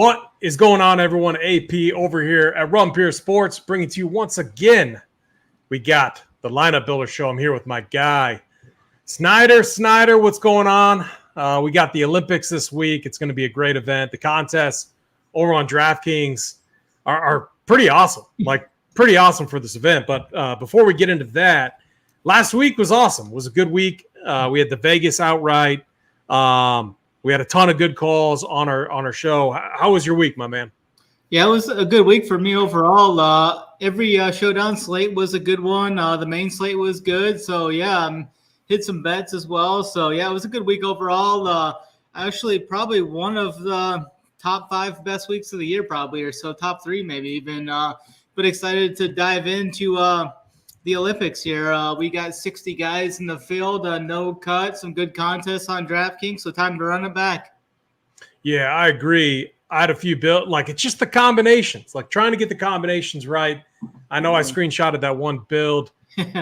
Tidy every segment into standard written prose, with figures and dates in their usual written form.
What is going on, everyone? AP over here at Rum Pier Sports, bringing to you once again. We got the Lineup Builder Show. I'm here with my guy, Snyder. Snyder, what's going on? We got the Olympics this week. It's going to be a great event. The contests over on DraftKings are pretty awesome, pretty awesome for this event. But before we get into that, last week was awesome. It was a good week. We had the Vegas outright. We had a ton of good calls on our show. How was your week, my man? Yeah, it was a good week for me overall. Every showdown slate was a good one. The main slate was good. So, yeah, hit some bets as well. So, yeah, it was a good week overall. Actually, probably one of the top 5 best weeks of the year, probably, or so top 3 maybe even. But excited to dive into the Olympics here. We got 60 guys in the field, no cut, some good contests on DraftKings, so time to run it back. Yeah, I agree. I had a few built, it's just the combinations, trying to get the combinations right. I know I screenshotted that one build.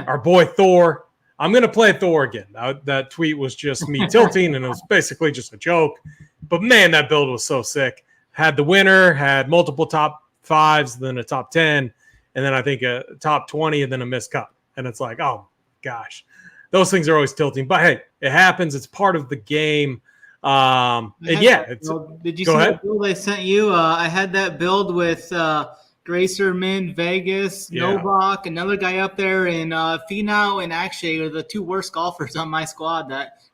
Our boy Thor. I'm going to play Thor again. That tweet was just me tilting, and it was basically just a joke. But, man, that build was so sick. Had the winner, had multiple top 5s, then a top 10. And then I think a top 20 and then a missed cut. And it's like, oh, gosh. Those things are always tilting. But, hey, it happens. It's part of the game. Did you see that build I sent you? I had that build with Gracerman, Vegas, Novak, another guy up there, and Finau and Akshay are the 2 worst golfers on my squad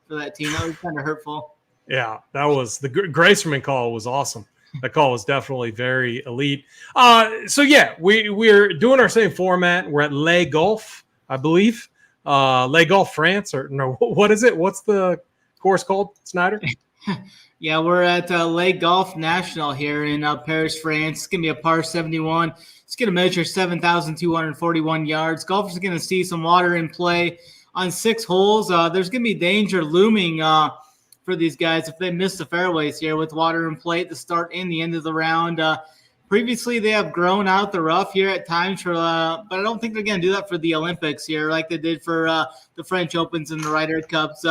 for that team. That was kind of hurtful. Yeah, that was the Gracerman call was awesome. That call was definitely very elite. We're doing our same format. We're at Les Golf, I believe. Les Golf France, or no, what is it? What's the course called, Snyder? Yeah, we're at Les Golf National here in Paris, France. It's going to be a par 71. It's going to measure 7,241 yards. Golfers are going to see some water in play on 6 holes. There's going to be danger looming for these guys if they miss the fairways here with water in play at the start and the end of the round. Previously, they have grown out the rough here at times, but I don't think they're going to do that for the Olympics here like they did for the French Opens and the Ryder Cups.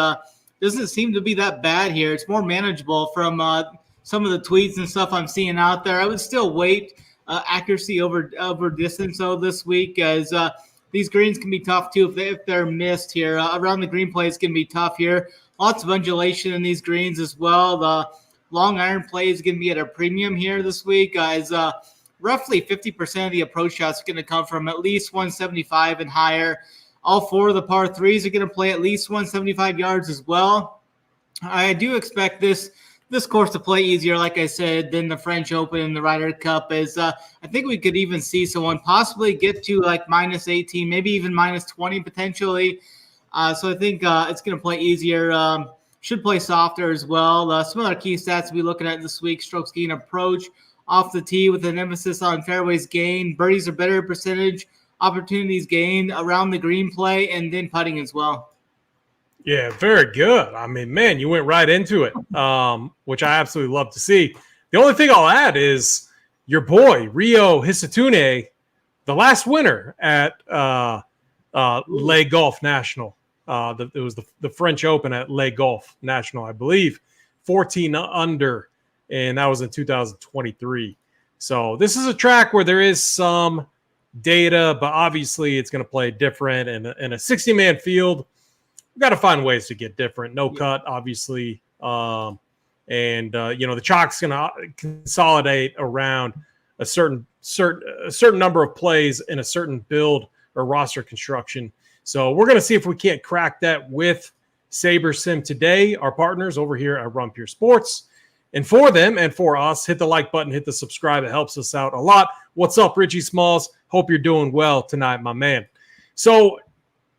Doesn't seem to be that bad here. It's more manageable from some of the tweets and stuff I'm seeing out there. I would still weight accuracy over distance though this week, as these greens can be tough too if they're missed here. Around the green play is going to be tough here. Lots of undulation in these greens as well. The long iron play is going to be at a premium here this week, guys. Roughly 50% of the approach shots are going to come from at least 175 and higher. All 4 of the par 3s are going to play at least 175 yards as well. I do expect this course to play easier, like I said, than the French Open and the Ryder Cup. As I think we could even see someone possibly get to minus 18, maybe even minus 20 potentially. So I think it's going to play easier. Should play softer as well. Some other key stats we'll be looking at this week: strokes gained approach off the tee with an emphasis on fairways gained. Birdies are better percentage. Opportunities gained around the green play, and then putting as well. Yeah, very good. I mean, man, you went right into it, which I absolutely love to see. The only thing I'll add is your boy, Rio Hisatune, the last winner at Les Golf National. It was the French Open at Les Golf National, I believe, 14 under, and that was in 2023. So this is a track where there is some data, but obviously it's going to play different. And in a 60-man field, we've got to find ways to get different. No cut, obviously. The chalk's going to consolidate around a certain number of plays in a certain build or roster construction. So we're going to see if we can't crack that with SaberSim today, our partners over here at Rum Pier Sports. And for them and for us, hit the like button, hit the subscribe. It helps us out a lot. What's up, Richie Smalls? Hope you're doing well tonight, my man. So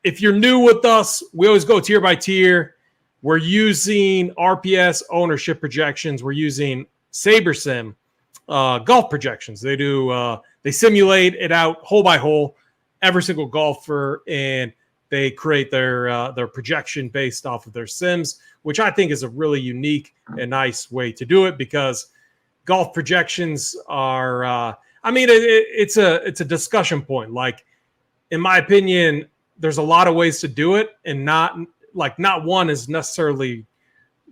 if you're new with us, we always go tier by tier. We're using RPS ownership projections. We're using SaberSim golf projections. They simulate it out hole by hole, every single golfer, and they create their projection based off of their sims, which I think is a really unique and nice way to do it, because golf projections are it's a discussion point. In my opinion, there's a lot of ways to do it, and not one is necessarily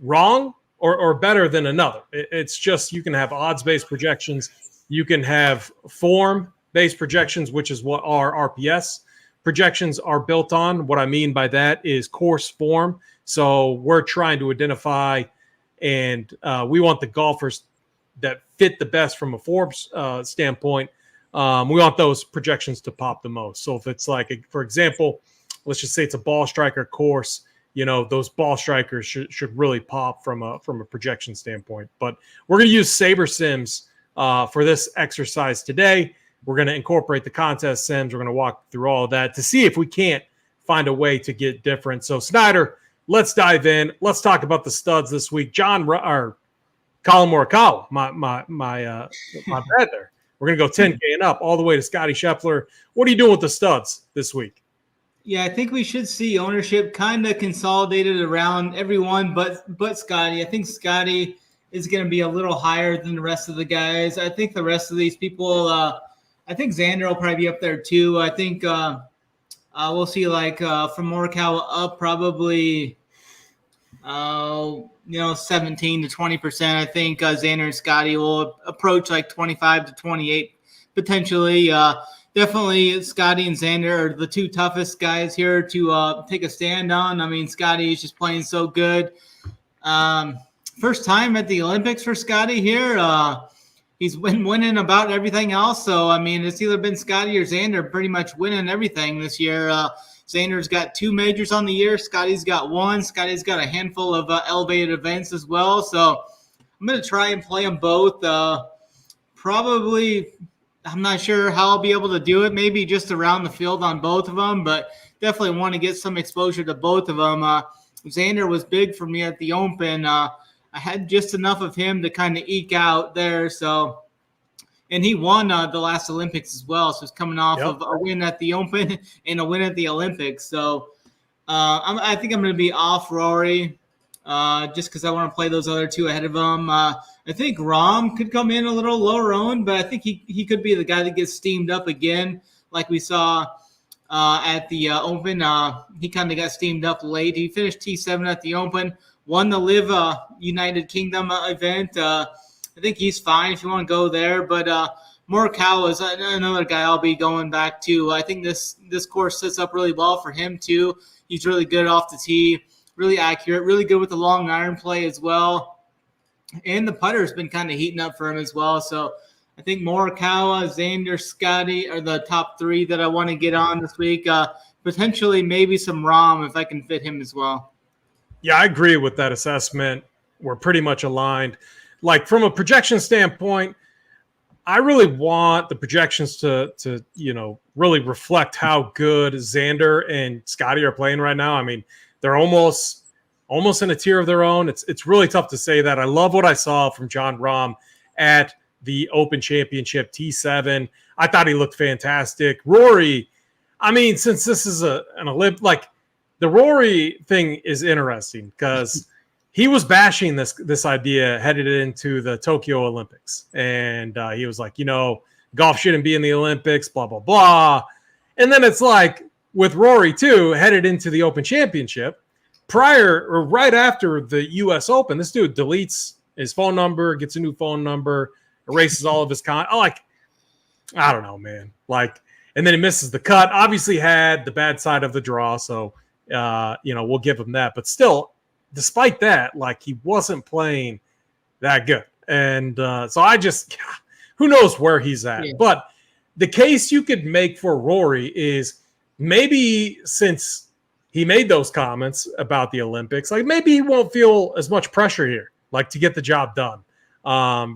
wrong or better than another. It's just you can have odds-based projections. You can have form-based projections, which is what our RPS projections are built on. What I mean by that is course form. So we're trying to identify, and we want the golfers that fit the best from a form standpoint. We want those projections to pop the most. So if it's like, for example, let's just say it's a ball striker course, those ball strikers should really pop from a projection standpoint. But we're going to use SaberSims for this exercise today. We're going to incorporate the contest sims. We're going to walk through all of that to see if we can't find a way to get different. So Snyder, let's dive in. Let's talk about the studs this week. Colin Morikawa, my bad there. We're going to go 10K and up all the way to Scotty Scheffler. What are you doing with the studs this week? Yeah, I think we should see ownership kind of consolidated around everyone but Scotty. I think Scotty is going to be a little higher than the rest of the guys. I think the rest of these people, I think Xander will probably be up there too. I think we'll see from Morikawa up probably 17 to 20%. I think Xander and Scotty will approach 25 to 28 potentially. Definitely Scotty and Xander are the two toughest guys here to take a stand on. I mean, Scotty is just playing so good. First time at the Olympics for Scotty here. He's been winning about everything else. So, I mean, it's either been Scotty or Xander pretty much winning everything this year. Xander's got 2 majors on the year. Scotty's got 1. Scotty's got a handful of elevated events as well. So I'm going to try and play them both. Probably, I'm not sure how I'll be able to do it. Maybe just around the field on both of them, but definitely want to get some exposure to both of them. Xander was big for me at the Open. I had just enough of him to kind of eke out there. So, and he won the last Olympics as well. So he's coming off of a win at the Open and a win at the Olympics. So I think I'm going to be off Rory just because I want to play those other 2 ahead of him. I think Rahm could come in a little lower owned, but I think he could be the guy that gets steamed up again like we saw at the Open. He kind of got steamed up late. He finished T7 at the Open, won the Live United Kingdom event. I think he's fine if you want to go there, but Morikawa is another guy I'll be going back to. I think this course sets up really well for him too. He's really good off the tee, really accurate, really good with the long iron play as well. And the putter's been kind of heating up for him as well. So I think Morikawa, Xander, Scotty are the top 3 that I want to get on this week. Potentially maybe some Rahm if I can fit him as well. Yeah, I agree with that assessment. We're pretty much aligned. From a projection standpoint, I really want the projections to really reflect how good Xander and Scotty are playing right now. I mean, they're almost in a tier of their own. It's really tough to say that. I love what I saw from Jon Rahm at the Open Championship T7. I thought he looked fantastic. Rory, I mean, since this is an Olympic, the Rory thing is interesting because he was bashing this idea headed into the Tokyo Olympics. And he was like, golf shouldn't be in the Olympics, blah, blah, blah. And then it's like with Rory, too, headed into the Open Championship, right after the U.S. Open, this dude deletes his phone number, gets a new phone number, erases all of his I don't know, man. And then he misses the cut. Obviously had the bad side of the draw, so, we'll give him that. But still, despite that, he wasn't playing that good. And so who knows where he's at. Yeah. But the case you could make for Rory is maybe since he made those comments about the Olympics, maybe he won't feel as much pressure here, to get the job done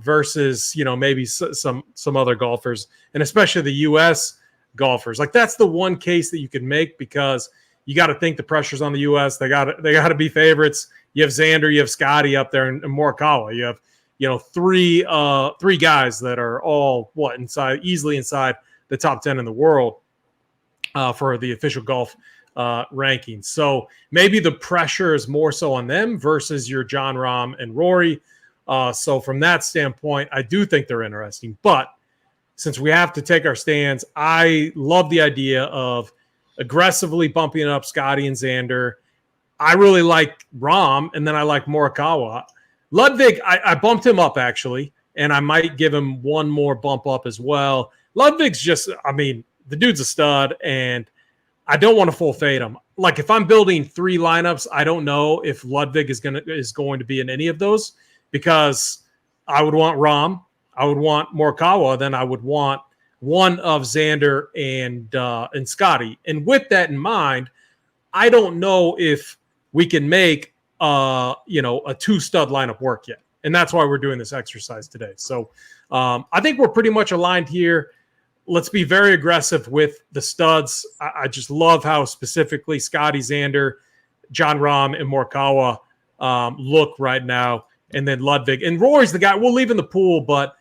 versus, maybe some other golfers, and especially the U.S. golfers. That's the one case that you could make because you got to think the pressure's on the U.S. They got to be favorites. You have Xander, you have Scotty up there, and Morikawa. You have three guys that are all easily inside the top 10 in the world for the official golf rankings. So maybe the pressure is more so on them versus your Jon Rahm and Rory. So from that standpoint, I do think they're interesting. But since we have to take our stands, I love the idea of aggressively bumping up Scotty and Xander. I really like Rahm, and then I like Morikawa. Ludwig, I bumped him up actually, and I might give him one more bump up as well. Ludwig's just, I mean, the dude's a stud, and I don't want to full fade him. Like if I'm building 3 lineups, I don't know if Ludwig is going to be in any of those, because I would want Rahm, I would want Morikawa, then I would want one of Xander and Scotty. And with that in mind, I don't know if we can make a 2-stud lineup work yet. And that's why we're doing this exercise today. So I think we're pretty much aligned here. Let's be very aggressive with the studs. I just love how specifically Scotty, Xander, John Rahm, and Morikawa look right now. And then Ludwig. And Rory's the guy we'll leave in the pool, but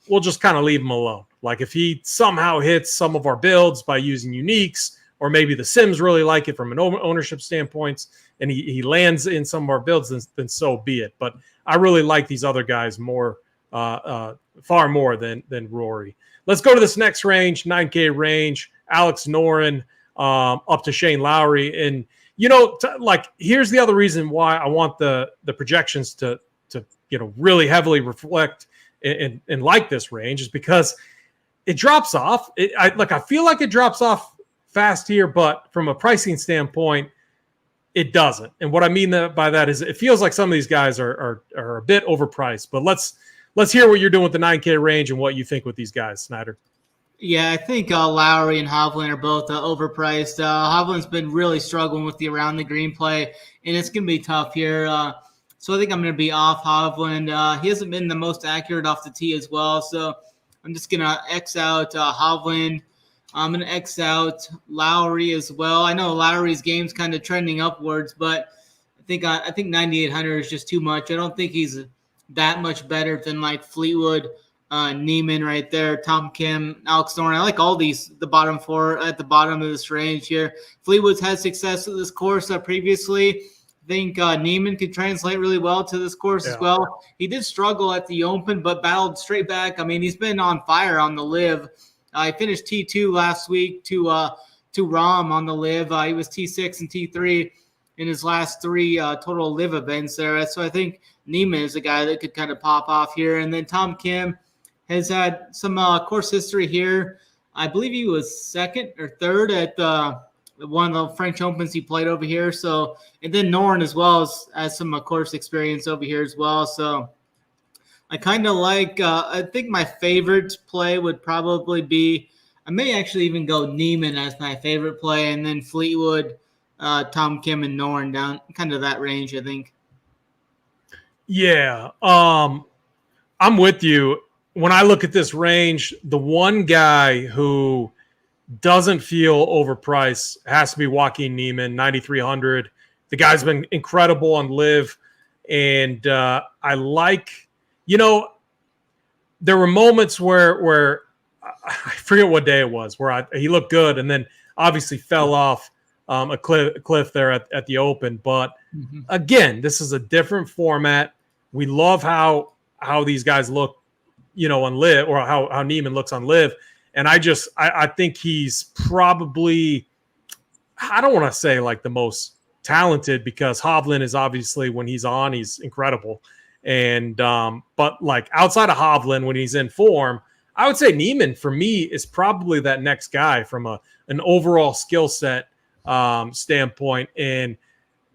we'll just kind of leave him alone. Like if he somehow hits some of our builds by using uniques, or maybe the Sims really like it from an ownership standpoint, and he lands in some of our builds, then so be it. But I really like these other guys more, far more than Rory. Let's go to this next range, 9K range. Alex Noren up to Shane Lowry. And, here's the other reason why I want the projections to really heavily reflect and like this range, is because it drops off. I feel like it drops off fast here, but from a pricing standpoint, it doesn't. And what I mean by that is it feels like some of these guys are a bit overpriced. But let's hear what you're doing with the 9K range and what you think with these guys, Snyder. Yeah, I think Lowry and Hovland are both overpriced. Hovland's been really struggling with the around the green play, and it's going to be tough here. So I think I'm going to be off Hovland. He hasn't been the most accurate off the tee as well. So I'm just going to X out Hovland. I'm going to X out Lowry as well. I know Lowry's game's kind of trending upwards, but I think 9,800 is just too much. I don't think he's that much better than like Fleetwood, Neiman right there, Tom Kim, Alex Noren. I like all these, the bottom 4 at the bottom of this range here. Fleetwood's had success at this course previously. I think Neiman could translate really well to this course as well. He did struggle at the Open, but battled straight back. I mean, he's been on fire on the Live. I finished T2 last week to Rahm on the Live. He was T6 and T3 in his last 3 total Live events there. So I think Neiman is a guy that could kind of pop off here. And then Tom Kim has had some course history here. I believe he was 2nd or 3rd at one of the French Opens he played over here. So, and then Noren as well has some course experience over here as well. So I kind of like, I think my favorite play would probably be, I may actually even go Neiman as my favorite play, and then Fleetwood, Tom Kim, and Noren down kind of that range, I think. Yeah, I'm with you. When I look at this range, the one guy who doesn't feel overpriced has to be Joaquin Neiman, 9,300. The guy's been incredible on Live, and I like, there were moments where I forget what day it was, where he looked good and then obviously fell off a cliff there at the Open. But again, this is a different format. We love how these guys look, on Live, or how Neiman looks on Live. And I think he's probably, I don't want to say like the most talented, because Hovland is obviously, when he's on, he's incredible. And but like outside of Hovland, when he's in form, I would say Neiman for me is probably that next guy from an overall skill set standpoint. And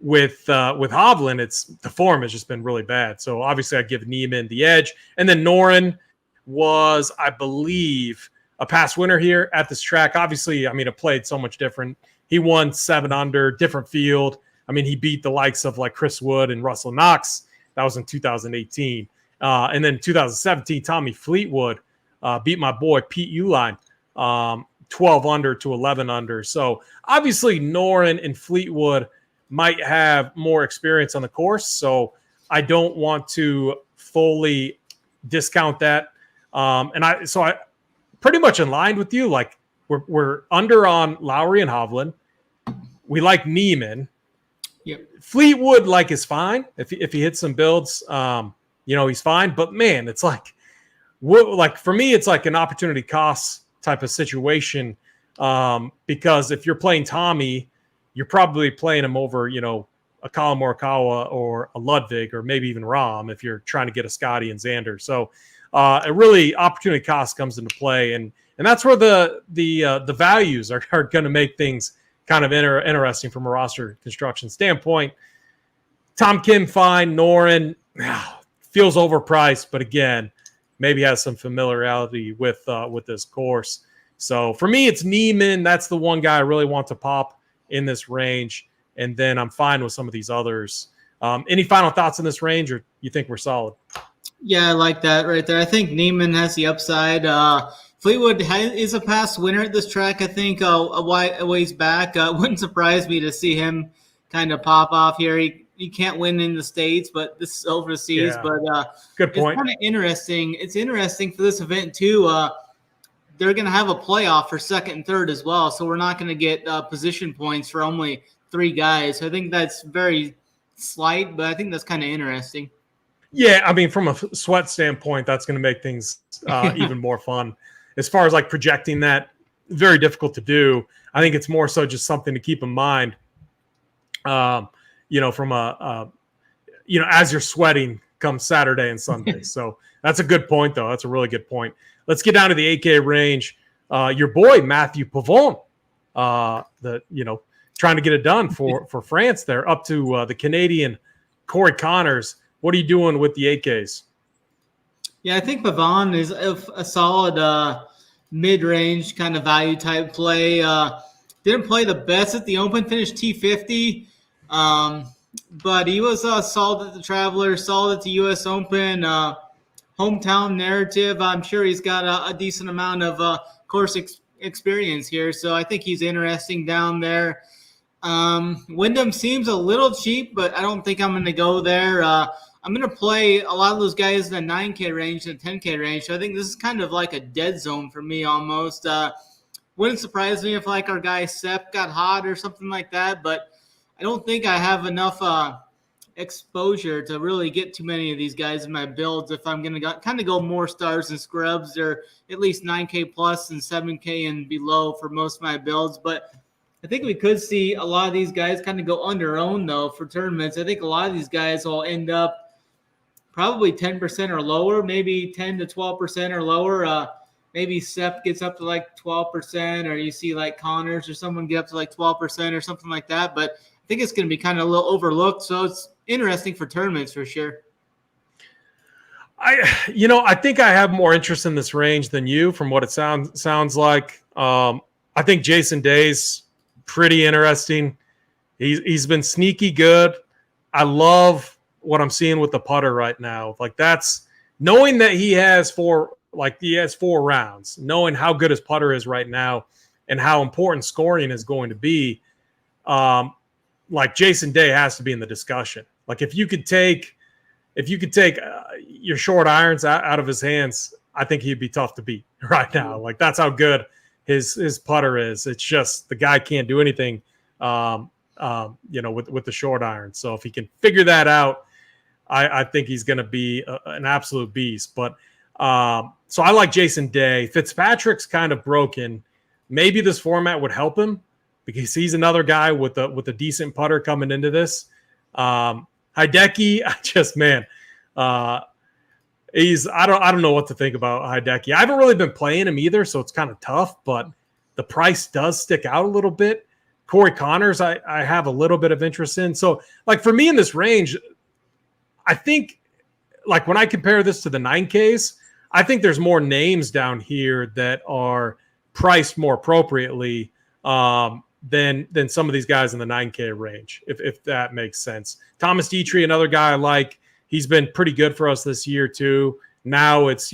with Hovland, it's the form has just been really bad. So obviously I give Neiman the edge. And then Noren was, I believe, a past winner here at this track. Obviously, I mean, it played so much different. He won 7 under, different field. I mean, he beat the likes of like Chris Wood and Russell Knox. That was in 2018. And then 2017, Tommy Fleetwood beat my boy Pete Uline 12 under to 11 under. So obviously Noren and Fleetwood might have more experience on the course. So I don't want to fully discount that. And I pretty much in line with you. Like we're under on Lowry and Hovland. We like Neiman. Yep. Fleetwood is fine if he hits some builds. He's fine. But man, it's like for me, it's like an opportunity cost type of situation. Because if you're playing Tommy, you're probably playing him over a Colin Morikawa or a Ludwig or maybe even Rahm if you're trying to get a Scotty and Xander. So it really opportunity cost comes into play, and that's where the values are going to make things kind of interesting from a roster construction standpoint. Tom Kim, fine. Noren feels overpriced, but again, maybe has some familiarity with this course. So for me, it's Neiman. That's the one guy I really want to pop in this range, and then I'm fine with some of these others. Any final thoughts in this range, or you think we're solid? Yeah, I like that right there. I think Neiman has the upside. Fleetwood is a past winner at this track, I think, a ways back. Wouldn't surprise me to see him kind of pop off here. He can't win in the States, but this is overseas. Yeah. But Good point. It's kind of interesting. It's interesting for this event, too. They're going to have a playoff for second and third as well, so we're not going to get position points for only 3 guys. So I think that's very slight, but I think that's kind of interesting. Yeah, I mean, from a sweat standpoint, that's going to make things even more fun. As far as like projecting that, very difficult to do. I think it's more so just something to keep in mind. From as you're sweating come Saturday and Sunday. So that's a good point, though. That's a really good point. Let's get down to the 8K range. Your boy Matthew Pavon, trying to get it done for France. They're up to the Canadian Corey Connors. What are you doing with the 8Ks? Yeah, I think Pavon is a solid mid-range kind of value type play. Didn't play the best at the Open, finished T50, but he was solid at the Traveler, solid at the U.S. Open. Hometown narrative, I'm sure he's got a decent amount of course experience here, so I think he's interesting down there. Wyndham seems a little cheap, but I don't think I'm going to go there. I'm going to play a lot of those guys in the 9K range and 10K range. So I think this is kind of like a dead zone for me almost. Wouldn't surprise me if like our guy Sepp got hot or something like that, but I don't think I have enough exposure to really get too many of these guys in my builds if I'm going to kind of go more stars and scrubs, or at least 9K plus and 7K and below for most of my builds. But I think we could see a lot of these guys kind of go under own, though, for tournaments. I think a lot of these guys will end up probably 10% or lower, maybe 10 to 12% or lower. Maybe Sepp gets up to like 12%, or you see like Connors or someone get up to like 12% or something like that. But I think it's going to be kind of a little overlooked. So it's interesting for tournaments for sure. I think I have more interest in this range than you from what it sounds like. I think Jason Day's pretty interesting. He's been sneaky good. I love what I'm seeing with the putter right now. Like, that's knowing that he has 4 rounds, knowing how good his putter is right now and how important scoring is going to be. Like, Jason Day has to be in the discussion. Like, if you could take your short irons out of his hands, I think he'd be tough to beat right now. Like, that's how good his putter is. It's just the guy can't do anything, with the short iron. So if he can figure that out, I think he's going to be an absolute beast. But so I like Jason Day. Fitzpatrick's kind of broken. Maybe this format would help him because he's another guy with a decent putter coming into this. Hideki, I don't know what to think about Hideki. I haven't really been playing him either, so it's kind of tough, but the price does stick out a little bit. Corey Connors, I have a little bit of interest in. So, like, for me in this range, I think, like, when I compare this to the 9Ks, I think there's more names down here that are priced more appropriately than some of these guys in the 9K range, if that makes sense. Thomas Dietrich, another guy I like. He's been pretty good for us this year too. Now it's,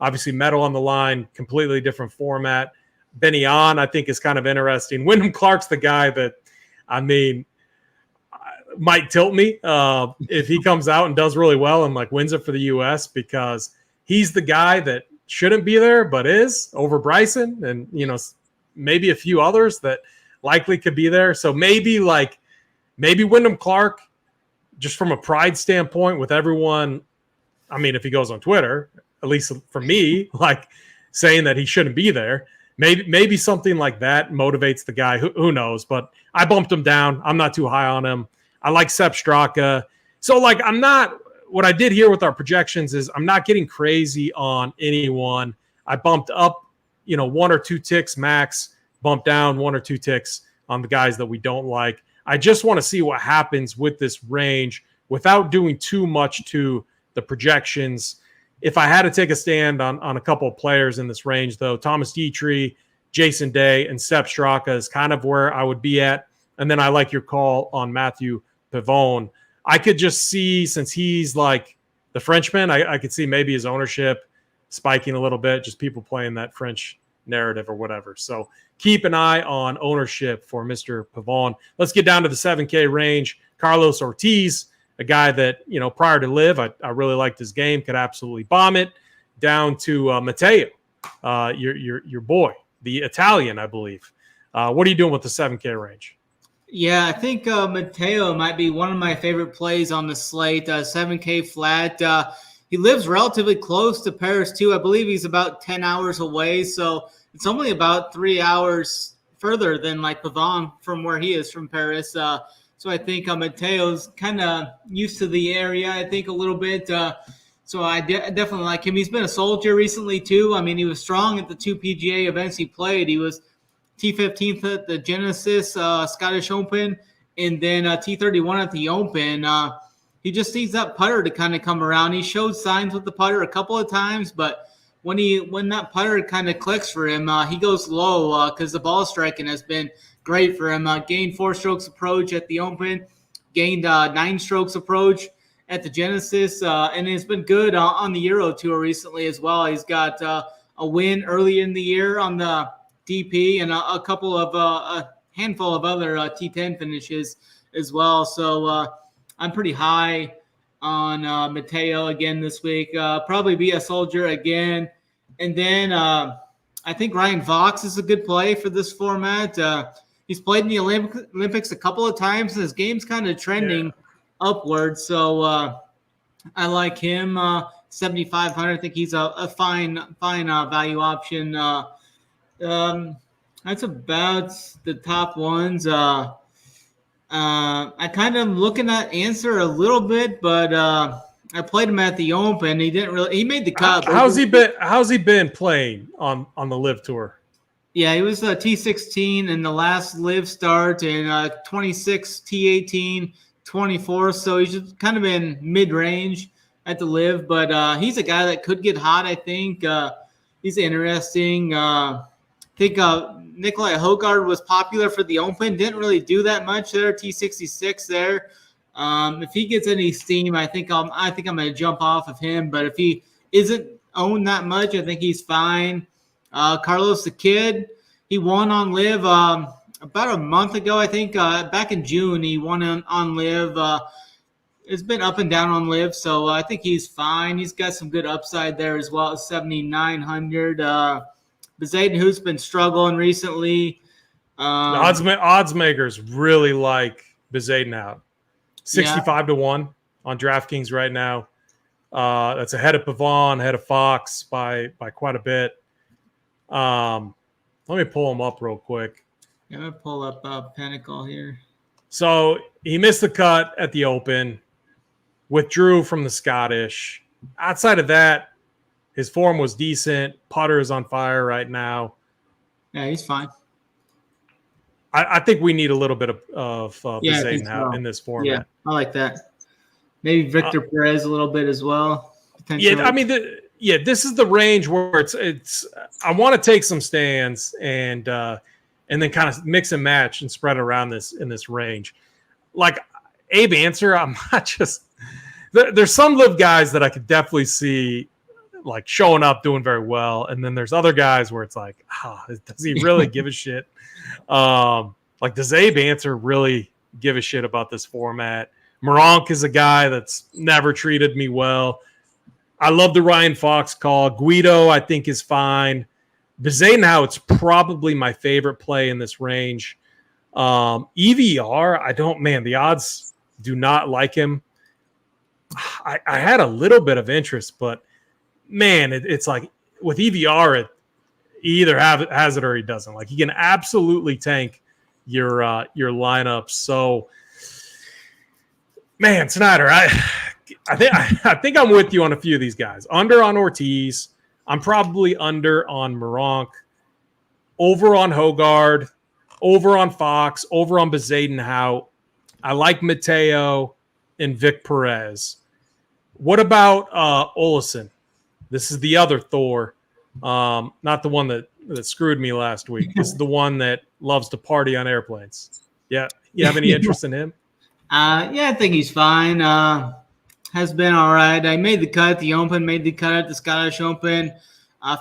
obviously metal on the line, completely different format. Benny On, I think, is kind of interesting. Wyndham Clark's the guy that, might tilt me if he comes out and does really well and like wins it for the U.S. because he's the guy that shouldn't be there but is over Bryson and, maybe a few others that likely could be there. So maybe Wyndham Clark, just from a pride standpoint with everyone, if he goes on Twitter, at least for me, like saying that he shouldn't be there, maybe something like that motivates the guy. Who knows? But I bumped him down. I'm not too high on him. I like Sepp Straka. So, like, what I did here with our projections is I'm not getting crazy on anyone. I bumped up, 1 or 2 ticks max, bumped down 1 or 2 ticks on the guys that we don't like. I just want to see what happens with this range without doing too much to the projections. If I had to take a stand on a couple of players in this range, though, Thomas Dietrich, Jason Day, and Sepp Straka is kind of where I would be at. And then I like your call on Matthew Pavone. I could just see, since he's like the Frenchman, I could see maybe his ownership spiking a little bit, just people playing that French narrative or whatever. So keep an eye on ownership for Mr. Pavone. Let's get down to the 7K range. Carlos Ortiz, a guy that, prior to Live, I really liked his game, could absolutely bomb it. Down to Matteo, your boy, the Italian, I believe. What are you doing with the 7K range? Yeah, I think Matteo might be one of my favorite plays on the slate. 7K flat. He lives relatively close to Paris, too. I believe he's about 10 hours away. So it's only about 3 hours further than like Pavone from where he is from Paris. So I think Matteo's kind of used to the area, I think, a little bit. So I definitely like him. He's been a soldier recently, too. I mean, he was strong at the 2 PGA events he played. He was T15th at the Genesis Scottish Open, and then T31 at the Open. He just needs that putter to kind of come around. He showed signs with the putter a couple of times, but when that putter kind of clicks for him, he goes low because the ball striking has been great for him. Gained 4 strokes approach at the Open, gained 9 strokes approach at the Genesis, and it's been good on the Euro Tour recently as well. He's got a win early in the year on the DP and a couple of a handful of other T10 finishes as well. So I'm pretty high on Matteo again this week. Probably be a soldier again. And then I think Ryan Fox is a good play for this format. He's played in the Olympics a couple of times, and his game's kind of trending upward. So I like him. 7,500. I think he's a fine value option. That's about the top ones. I kind of looking at Answer a little bit, but I played him at the Open. He made the cut. How's he been playing on the Live Tour? Yeah, he was T16 in the last Live start, and 26 T18, 24. So he's just kind of in mid-range at the Live, but he's a guy that could get hot. I think he's interesting. I think Nikolai Hogard was popular for the Open. Didn't really do that much there. T66 there. If he gets any steam, I think I'm going to jump off of him. But if he isn't owned that much, I think he's fine. Carlos the Kid, he won on Live about a month ago, I think. Back in June, he won on Live. It's been up and down on Live, so I think he's fine. He's got some good upside there as well, 7,900. Bezaden, who's been struggling recently. Odds makers really like Bezaden out. 65 to 1 on DraftKings right now. That's ahead of Pavone, ahead of Fox by quite a bit. Let me pull him up real quick. I'm going to pull up Pinnacle here. So he missed the cut at the Open, withdrew from the Scottish. Outside of that, his form was decent. Putter is on fire right now. Yeah, he's fine. I think we need a little bit of Bezaden out in this format. Yeah, I like that. Maybe Victor Perez a little bit as well. Yeah, I mean, this is the range where it's. I want to take some stands and then kind of mix and match and spread around in this range. Like Abe Answer, I'm not just. There's some Live guys that I could definitely see like showing up, doing very well, and then there's other guys where it's like, does he really give a shit? Like, does Abe Answer really give a shit about this format? Moronk is a guy that's never treated me well. I love the Ryan Fox call. Guido, I think, is fine. Bezaden now, it's probably my favorite play in this range. EVR, the odds do not like him. I had a little bit of interest, but man, it's like with EVR, he either has it or he doesn't. Like, he can absolutely tank your lineup. So Man, Snyder, I think I'm with you on a few of these guys. Under on Ortiz. I'm probably under on Moronk. Over on Hogard. Over on Fox. Over on Bezadenhout. I like Mateo and Vic Perez. What about Olesen? This is the other Thor, not the one that screwed me last week. This is the one that loves to party on airplanes. Yeah, you have any interest in him? Yeah, I think he's fine. Has been all right. I made the cut at the Open, made the cut at the Scottish Open.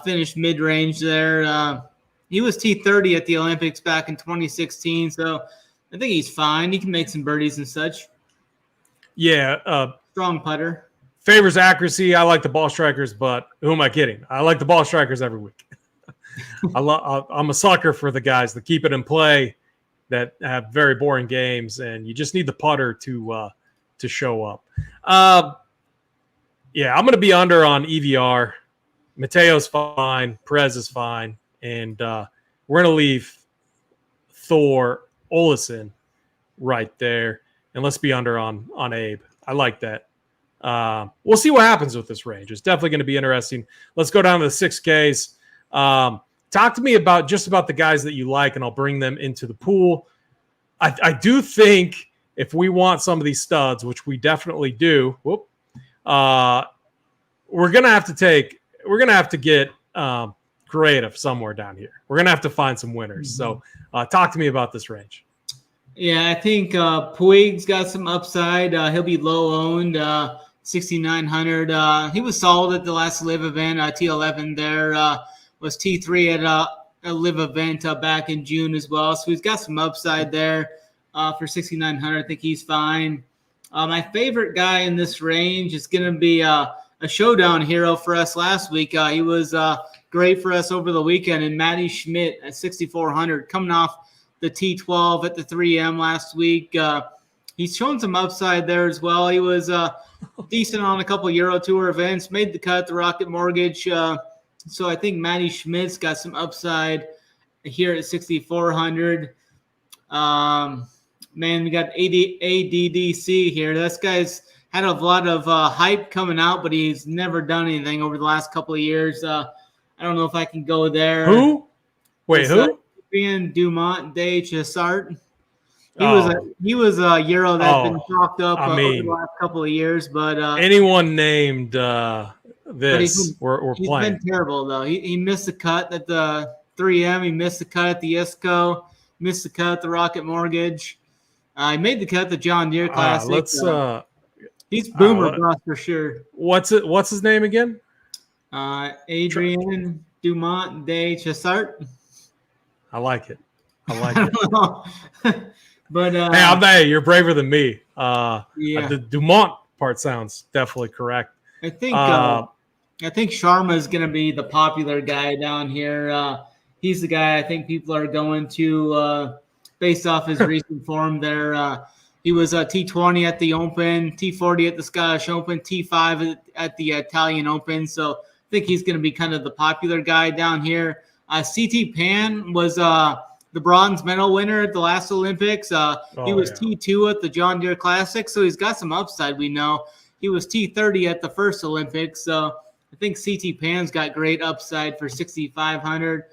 Finished mid-range there. He was T30 at the Olympics back in 2016, so I think he's fine. He can make some birdies and such. Yeah. Strong putter. Favors accuracy. I like the ball strikers, but who am I kidding? I like the ball strikers every week. I'm a sucker for the guys that keep it in play, that have very boring games, and you just need the putter to show up. Yeah, I'm going to be under on EVR. Mateo's fine. Perez is fine. And we're going to leave Thor Olesen right there. And let's be under on Abe. I like that. We'll see what happens with this range. It's definitely going to be interesting. Let's go down to the 6Ks. Talk to me about the guys that you like, and I'll bring them into the pool. I do think if we want some of these studs, which we definitely do, we're gonna have to get creative somewhere down here. We're gonna have to find some winners. So talk to me about this range. Yeah, I think Puig's got some upside. He'll be low owned, 6,900. He was solid at the last live event, T11 there. Was T3 at a live event back in June as well. So he's got some upside there for 6,900. I think he's fine. My favorite guy in this range is going to be a showdown hero for us last week. He was great for us over the weekend, and Matty Schmidt at 6,400, coming off the T12 at the 3M last week. He's shown some upside there as well. He was decent on a couple Euro Tour events, made the cut at the Rocket Mortgage. So I think Matty Schmidt's got some upside here at 6,400. Man, we got ADDC here. This guy's had a lot of hype coming out, but he's never done anything over the last couple of years. I don't know if I can go there. Who? Wait, who? Dumont de Chassart. He was a Euro that's been chalked up over the last couple of years, but anyone named this, we're he's playing. Been terrible though. He missed the cut at the 3M. He missed the cut at the ISCO. Missed the cut at the Rocket Mortgage. He made the cut at the John Deere Classic. He's boomer bust for sure. What's his name again? Adrian Dumont de Chassart. I like it. But hey, you're braver than me. The Dumont part sounds definitely correct. I think Sharma is going to be the popular guy down here. He's the guy I think people are going to based off his recent form there. He was T20 at the Open, T40 at the Scottish Open, T5 at the Italian Open. So I think he's going to be kind of the popular guy down here. CT Pan was the bronze medal winner at the last Olympics. He was T2 at the John Deere Classic, so he's got some upside, we know. He was T30 at the first Olympics, so I think CT Pan's got great upside for 6,500.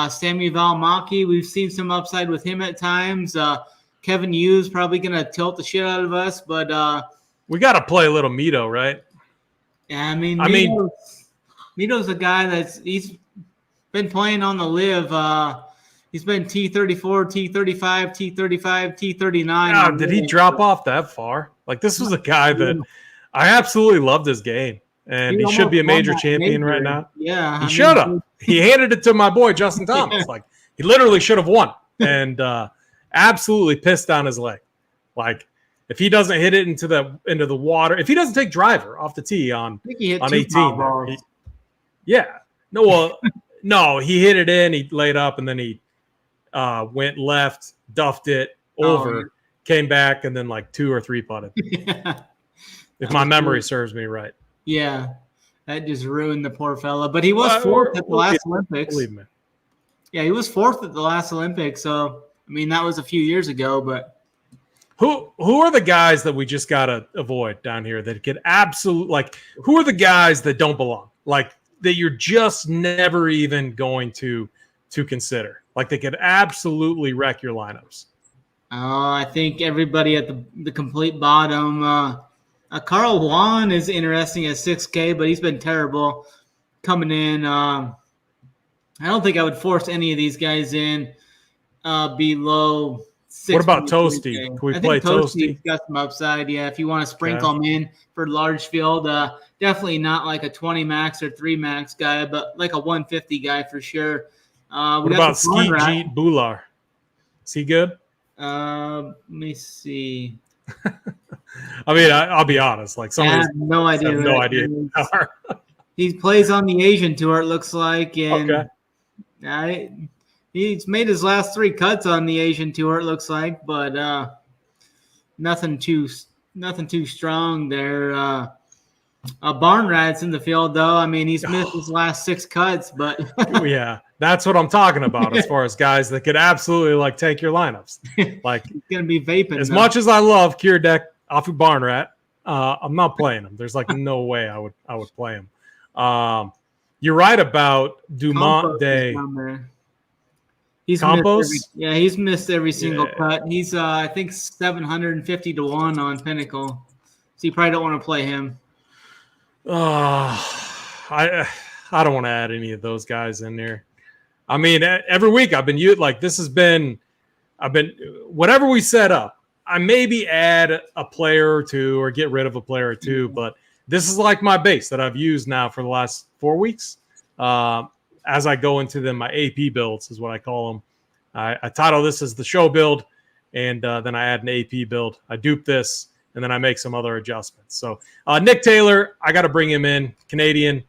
Sammy Valmaki, we've seen some upside with him at times. Kevin Hughes probably going to tilt the shit out of us, but we got to play a little Mito, right? Yeah, I mean, Mito's a guy he's been playing on the live. He's been T34, T35, T35, T39. Did he drop off that far? Like, this was a guy that I absolutely loved his game, and he should be a major champion right now. Yeah. He should have. He handed it to my boy, Justin Thomas. Like, he literally should have won, and absolutely pissed on his leg. Like, if he doesn't hit it into the water, if he doesn't take driver off the tee on 18, no, he hit it in, he laid up, and then he went left, duffed it over, came back, and then like 2 or 3 putted. If my memory serves me right. Yeah, that just ruined the poor fella. But he was fourth at the last Olympics. Believe me. Yeah, he was fourth at the last Olympics. So, I mean, that was a few years ago, but Who are the guys that we just gotta avoid down here that could who are the guys that don't belong? Like that you're just never even going to consider. Like they could absolutely wreck your lineups. I think everybody at the complete bottom. Carl Juan is interesting at 6K, but he's been terrible coming in. I don't think I would force any of these guys in below 6. What about Toasty? Can we play Toasty? Got some upside, yeah. If you want to sprinkle them in for large field, definitely not like a 20 max or 3 max guy, but like a 150 guy for sure. What about Skeet Jeet Bular? Is he good? Let me see. I mean, I'll be honest. Like some I have no idea. No idea. He plays on the Asian tour, it looks like, and he's made his last 3 cuts on the Asian tour, it looks like, but nothing too strong there. Barn Rat's in the field, though. I mean, he's missed his last 6 cuts, but yeah, that's what I'm talking about as far as guys that could absolutely like take your lineups. Like he's gonna be vaping. As much as I love Kier Deck off of Barn Rat, I'm not playing him. There's like no way I would play him. You're right about Dumont Day. He's missed every single cut. He's I think 750 to 1 on Pinnacle, so you probably don't want to play him. I don't want to add any of those guys in there. I mean, every week I've been whatever we set up, I maybe add a player or two or get rid of a player or two, but this is like my base that I've used now for the last 4 weeks. As I go into my AP builds is what I call them. I title this as the show build, and then I add an AP build. I dupe this, and then I make some other adjustments. So Nick Taylor, I got to bring him in, Canadian.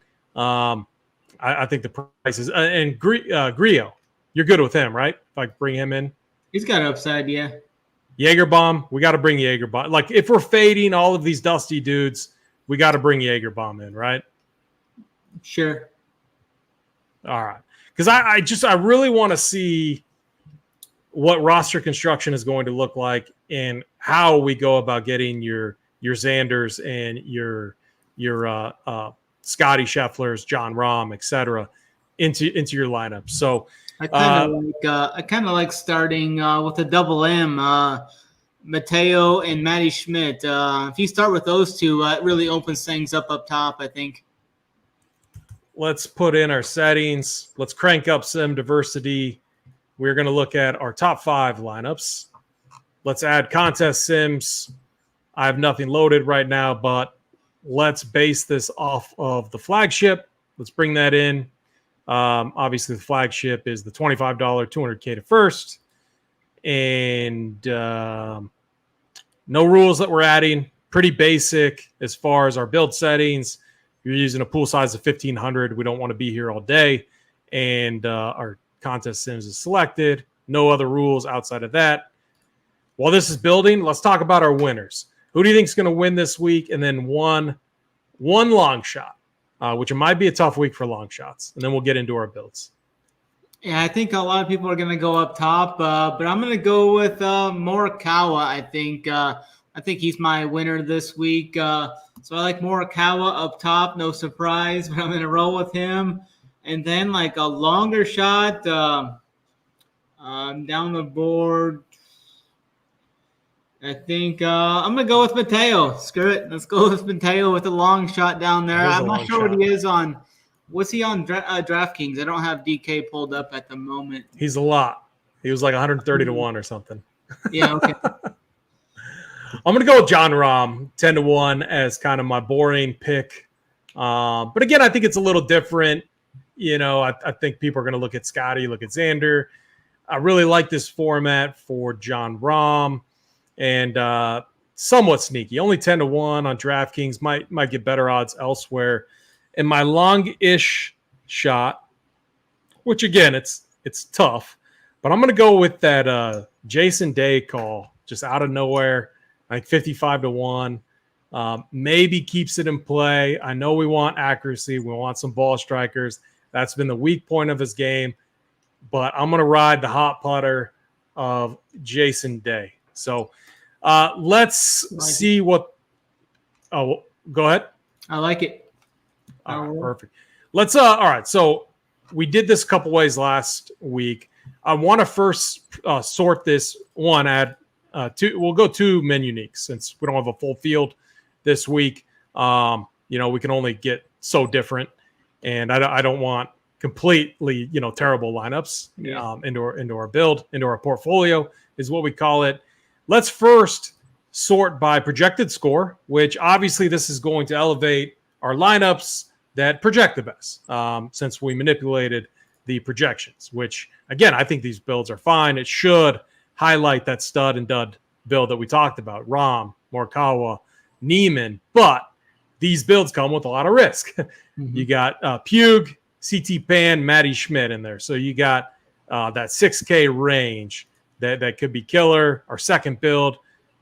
I think the price is and Grillo, you're good with him, right? If I bring him in, he's got upside, yeah. Jaegerbaum, we got to bring Jaegerbaum. Like if we're fading all of these dusty dudes, we got to bring Jaegerbaum in, right? Sure. All right, because I really want to see what roster construction is going to look like and how we go about getting your Xanders and your Scotty Schefflers, John Rahm, etc. into your lineup. So I kind of like starting with a double M, Mateo and Matty Schmidt. If you start with those two, it really opens things up top, I think. Let's put in our settings. Let's crank up some diversity. We're going to look at our top 5 lineups. Let's add contest sims. I have nothing loaded right now, but let's base this off of the flagship. Let's bring that in. Obviously, the flagship is the $25 200K to first. And no rules that we're adding. Pretty basic as far as our build settings. You're using a pool size of 1,500. We don't want to be here all day. And our contest sims is selected. No other rules outside of that. While this is building, let's talk about our winners. Who do you think is going to win this week? And then one long shot, which it might be a tough week for long shots. And then we'll get into our builds. Yeah, I think a lot of people are going to go up top, but I'm going to go with Morikawa. I think he's my winner this week. So I like Morikawa up top, no surprise, but I'm going to roll with him. And then like a longer shot down the board. I think I'm going to go with Mateo. Screw it. Let's go with Mateo with a long shot down there. I'm not sure what he is on. What's he on DraftKings? I don't have DK pulled up at the moment. He's a lot. He was like 130 to 1 or something. Yeah, okay. I'm going to go with John Rahm, 10 to 1 as kind of my boring pick. But again, I think it's a little different. You know, I think people are going to look at Scotty, look at Xander. I really like this format for John Rahm. And somewhat sneaky. Only 10 to 1 on DraftKings. Might get better odds elsewhere. And my long-ish shot, which again, it's tough, but I'm going to go with that Jason Day call just out of nowhere, like 55 to 1. Maybe keeps it in play. I know we want accuracy. We want some ball strikers. That's been the weak point of his game. But I'm going to ride the hot putter of Jason Day. So Let's see what. Oh, go ahead. I like it. All right, perfect. Let's. All right. So we did this a couple ways last week. I want to first sort this one. Add two. We'll go 2 men uniques since we don't have a full field this week. We can only get so different, and I don't want completely terrible lineups into our build, into our portfolio is what we call it. Let's first sort by projected score, which obviously this is going to elevate our lineups that project the best, since we manipulated the projections, which again, I think these builds are fine. It should highlight that stud and dud build that we talked about, Rahm, Morikawa, Neiman, but these builds come with a lot of risk. You got Pugh, CT Pan, Matty Schmidt in there. So you got that 6K range that could be killer. Our second build,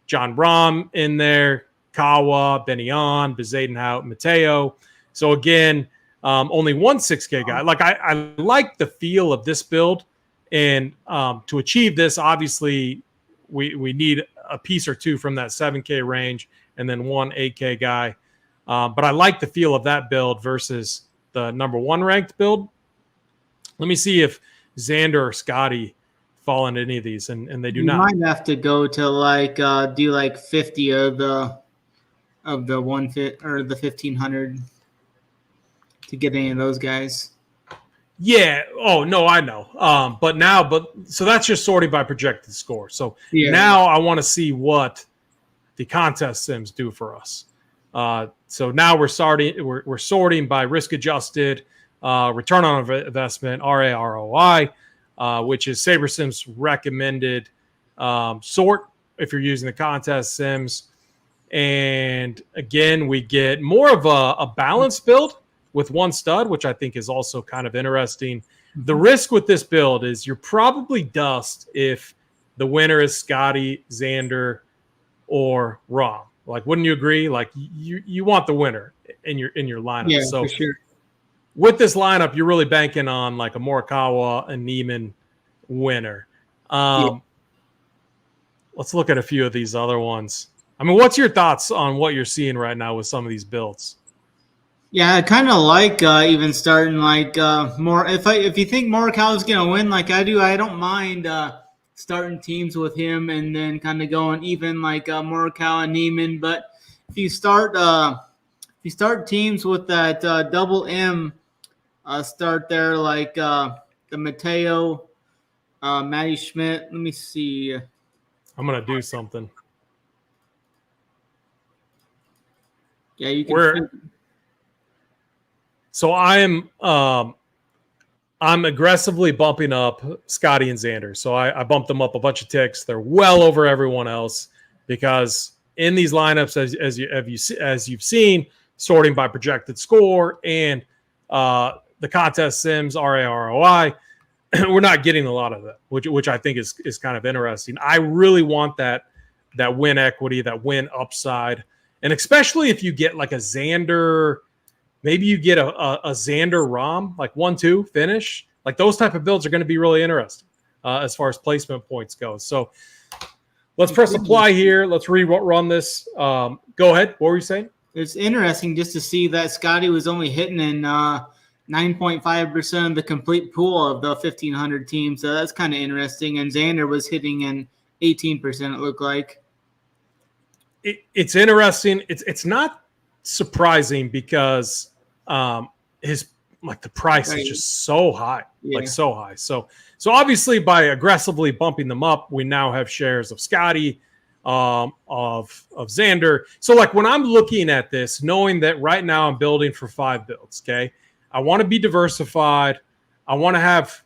John Rahm in there, Kawa, Benyon, Bezadenhout, Mateo. So again, only one 6K guy. Like I like the feel of this build. And to achieve this, obviously, we need a piece or two from that 7K range and then one 8K guy. But I like the feel of that build versus the number 1 ranked build. Let me see if Xander or Scotty fall into any of these, and they do not. You might have to go to do like 50 of the 150 or the 1500 to get any of those guys. Yeah. Oh no, I know. So that's just sorting by projected score. So now I want to see what the contest sims do for us. So now we're sorting by risk adjusted, return on investment, ROI, which is SaberSim's recommended sort if you're using the contest sims. And again, we get more of a balanced build with one stud, which I think is also kind of interesting. The risk with this build is you're probably dust if the winner is Scotty, Xander, or Rahm. Like, wouldn't you agree? Like, you want the winner in your lineup. Yeah, so for sure. With this lineup, you're really banking on like a Morikawa and Neiman winner. Let's look at a few of these other ones. I mean, what's your thoughts on what you're seeing right now with some of these builds? Yeah, I kind of like even starting more. If you think Morikawa's gonna win, like I do, I don't mind starting teams with him and then kind of going even Morikawa and Neiman. But if you start teams with that double M, start there like the Mateo, Matty Schmidt. Let me see. I'm gonna do something. Yeah, you can. So I'm aggressively bumping up Scotty and Xander. So I bumped them up a bunch of ticks. They're well over everyone else because in these lineups, as you've seen, sorting by projected score and the contest sims ROI, we're not getting a lot of that, which I think is kind of interesting. I really want that win equity, that win upside, and especially if you get like a Xander. Maybe you get a Xander Rahm, like 1-2 finish. Like those type of builds are going to be really interesting as far as placement points go. So let's press apply here. Let's rerun this. Go ahead. What were you saying? It's interesting just to see that Scotty was only hitting in 9.5% of the complete pool of the 1,500 teams. So that's kind of interesting. And Xander was hitting in 18%, it looked like. It's interesting. It's not surprising because his the price is just so high, so high. So obviously by aggressively bumping them up, we now have shares of Scotty, of Xander. So like when I'm looking at this, knowing that right now I'm building for 5 builds, okay, I want to be diversified. I want to have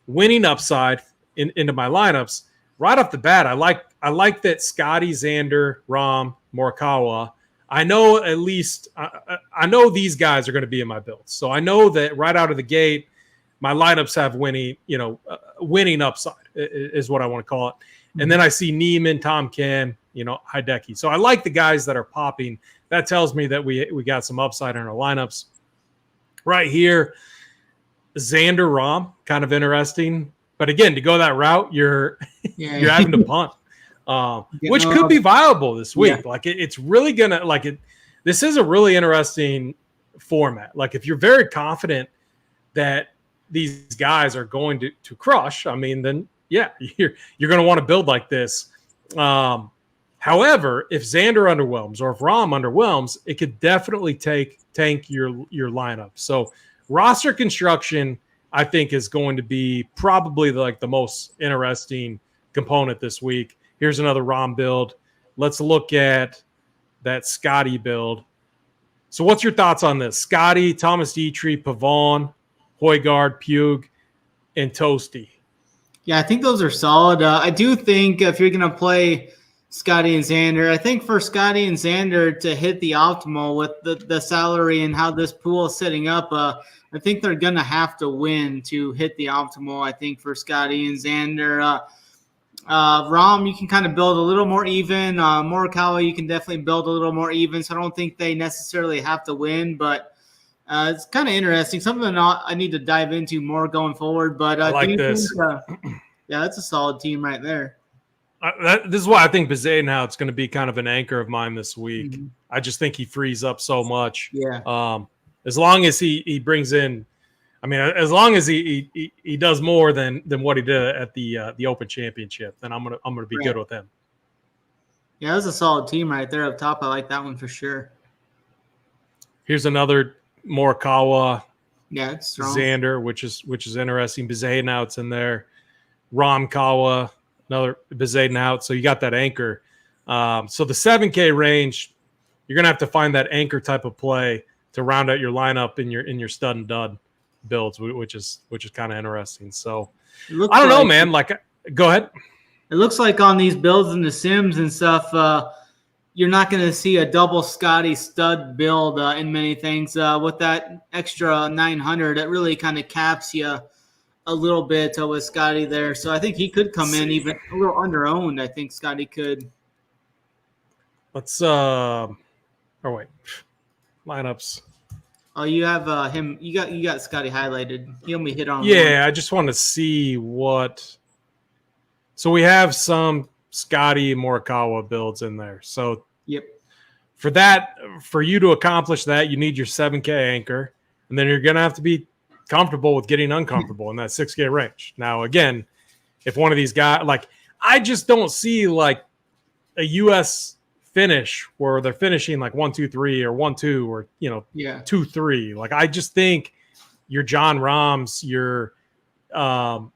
winning upside into my lineups. Right off the bat, I like that Scotty, Xander, Rahm, Morikawa. I know at least I know these guys are going to be in my builds. So I know that right out of the gate, my lineups have winning upside is what I want to call it. And then I see Neiman, Tom Kim, Hideki. So I like the guys that are popping. That tells me that we got some upside in our lineups. Right here, Xander Rahm, kind of interesting. But again, to go that route, you're having to punt. which could be viable this week. Yeah. Like it's really gonna this is a really interesting format. Like if you're very confident that these guys are going to crush, I mean, then yeah, you're going to want to build like this. However, if Xander underwhelms or if Rahm underwhelms, it could definitely tank your lineup. So roster construction, I think, is going to be probably the most interesting component this week. Here's another Rahm build. Let's look at that Scotty build. So what's your thoughts on this? Scotty, Thomas Dietrich, Pavon, Højgaard, Pugh, and Toasty. Yeah, I think those are solid. I do think if you're going to play Scotty and Xander, I think for Scotty and Xander to hit the optimal with the salary and how this pool is setting up, I think they're going to have to win to hit the optimal, I think, for Scotty and Xander. Rahm, you can kind of build a little more even. Morikawa, you can definitely build a little more even. So I don't think they necessarily have to win, but it's kind of interesting. Something I need to dive into more going forward. But I like this. Yeah, that's a solid team right there. This is why I think Bezuidenhout's going to be kind of an anchor of mine this week. Mm-hmm. I just think he frees up so much. Yeah. As long as he brings in, I mean, as long as he does more than what he did at the Open Championship, then I'm gonna be good with him. Yeah, that's a solid team right there up top. I like that one for sure. Here's another Morikawa. Yeah, it's strong. Xander, which is interesting. Bezuidenhout's in there. Kawa, another Bezuidenhout. So you got that anchor. So the 7K range, you're gonna have to find that anchor type of play to round out your lineup in your stud and dud builds, which is kind of interesting. So I don't know, man. Like, go ahead. It looks like on these builds in the Sims and stuff, you're not going to see a double Scotty stud build in many things. With that extra 900, it really kind of caps you a little bit with Scotty there. So I think he could come in even a little under-owned. I think Scotty could. Let's lineups. Oh, you have him. You got Scotty highlighted. He only hit on. Yeah, I just want to see what. So we have some Scotty Morikawa builds in there. So yep. For you to accomplish that, you need your 7K anchor, and then you're gonna have to be comfortable with getting uncomfortable in that 6K range. Now, again, if one of these guys, like, I just don't see like a U.S. finish where they're finishing like 1-2-3 or 1-2 or 2-3. Like, I just think your John Rahms, your Tommy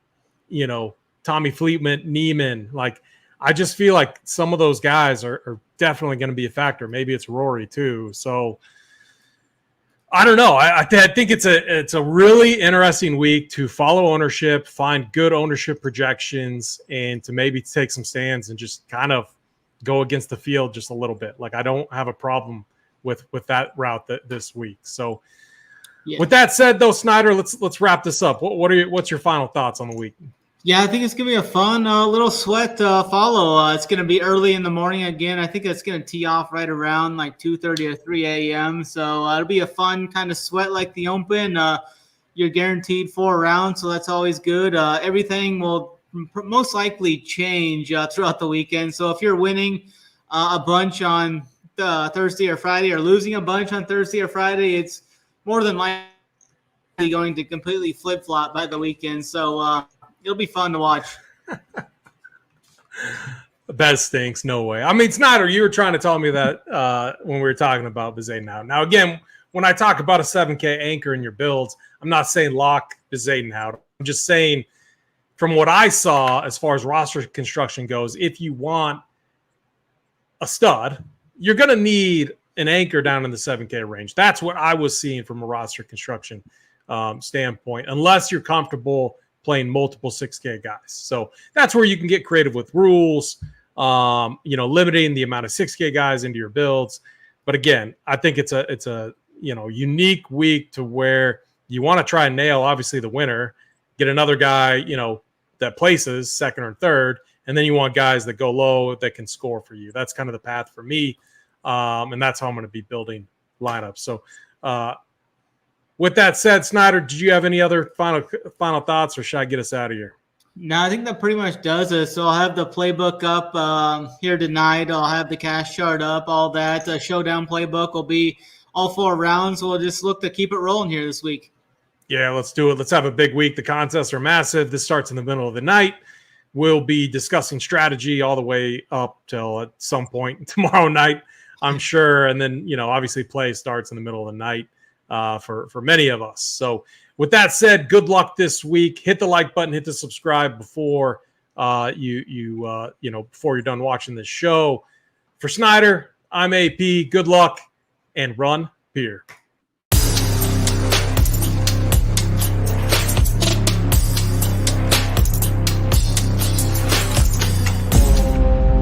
Fleetman, Neiman, like, I just feel like some of those guys are definitely going to be a factor. Maybe it's Rory too. So I don't know. I think it's a really interesting week to follow ownership, find good ownership projections, and to maybe take some stands and just kind of go against the field just a little bit. Like, I don't have a problem with that route this week. So with that said, though, Snyder, let's wrap this up. What's your final thoughts on the week? Yeah, I think it's going to be a fun little sweat follow. It's going to be early in the morning again. I think it's going to tee off right around like 2:30 or 3 a.m. So it'll be a fun kind of sweat like the Open. You're guaranteed 4 rounds, so that's always good. Everything will most likely change throughout the weekend. So if you're winning a bunch on Thursday or Friday or losing a bunch on Thursday or Friday, it's more than likely going to completely flip-flop by the weekend. So it'll be fun to watch. Bet stinks. No way. I mean, Snyder, you were trying to tell me that when we were talking about Bezuidenhout. Now, again, when I talk about a 7K anchor in your builds, I'm not saying lock Bezuidenhout. I'm just saying from what I saw as far as roster construction goes, if you want a stud, you're going to need an anchor down in the 7K range. That's what I was seeing from a roster construction standpoint, unless you're comfortable playing multiple 6K guys. So that's where you can get creative with rules, limiting the amount of 6K guys into your builds. But again, I think it's a unique week to where you want to try and nail, obviously, the winner, get another guy, that places second or third, and then you want guys that go low that can score for you. That's kind of the path for me. And that's how I'm going to be building lineups. So, with that said, Snyder, did you have any other final thoughts, or should I get us out of here? No, I think that pretty much does it. So I'll have the playbook up here tonight. I'll have the cash chart up, all that. Showdown playbook will be all 4 rounds. We'll just look to keep it rolling here this week. Yeah, let's do it. Let's have a big week. The contests are massive. This starts in the middle of the night. We'll be discussing strategy all the way up till at some point tomorrow night, I'm sure. And then, obviously play starts in the middle of the night for many of us. So with that said, good luck this week. Hit the like button, hit the subscribe before before you're done watching this show. For Snyder, I'm AP. Good luck and run beer.